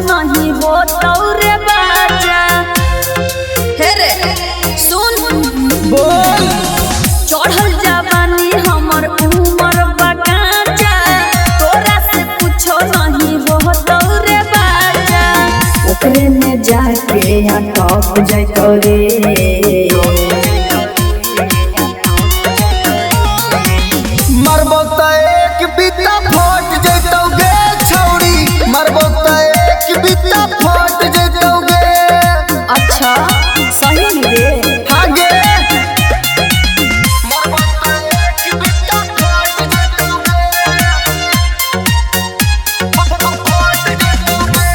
नहीं हो तौरे बाजा। हे रे सुन बोल चढ़ल जवानी हमर उमर बकाचा, तोरा से कुछो नहीं हो तौरे बाजा। ओकरे में जाके या टॉप जैतो रे, मरबो त एक बित्ता फट जैतौ गे छौड़ी, मरबो त एक बित्ता फट जैतौ गे। अच्छा सही रे हाँ गे मरबो त एक बित्ता फट जैतौ गे, फट जैतौ गे।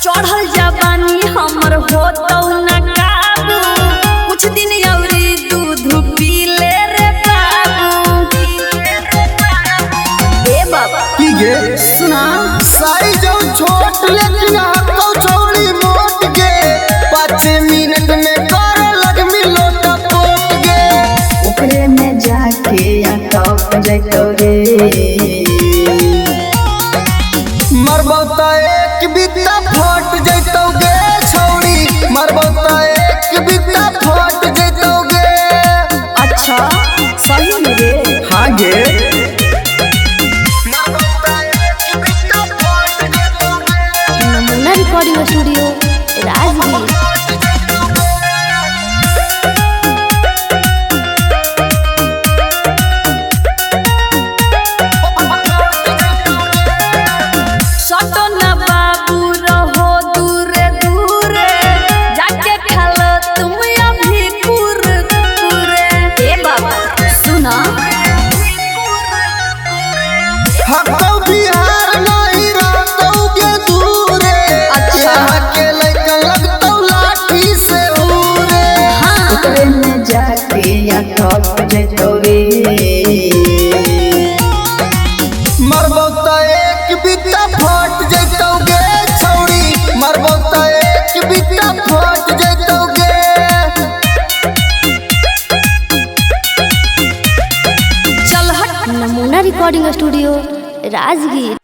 चढ़ल जवानी हमर होतौ न काबू, कुछ दिन अउरी दूध पी ले रे बाबू। ए बाबा की गे सुना साइज छोट लेकिन हकौ छौड़ी मोट गे, 5 मिनट में कर लग मिलो टपोट गे। ओकरे में जाके या टॉप जैतो रे, मरबो त एक बित्ता फट जैतौ गे छौड़ी, मरबो त एक बित्ता फट जैतौ गे। अच्छा सही रे हाँ गे मरबो त एक बित्ता फट जैतौ गे, नमूना रिकॉर्डिंग स्टूडियो राजगीर। सटो न बाबू रहो दूरे दूरे, जाके खालो तुम अभी कुरकुरे। ए बाबा सुना हकौ बिहार नहीं रहतौ गे दूरे, अच्छा। यहाँ के लइका लगतौ लाठी से उरे। ओकरे में जाके या टॉप जैतो रे, मरबो त एक बित्ता फट जैतौ गे छौड़ी, मरबो त एक बित्ता फट जैतौ गे। चल हट। नमूना रिकॉर्डिंग स्टूडियो राजगीर।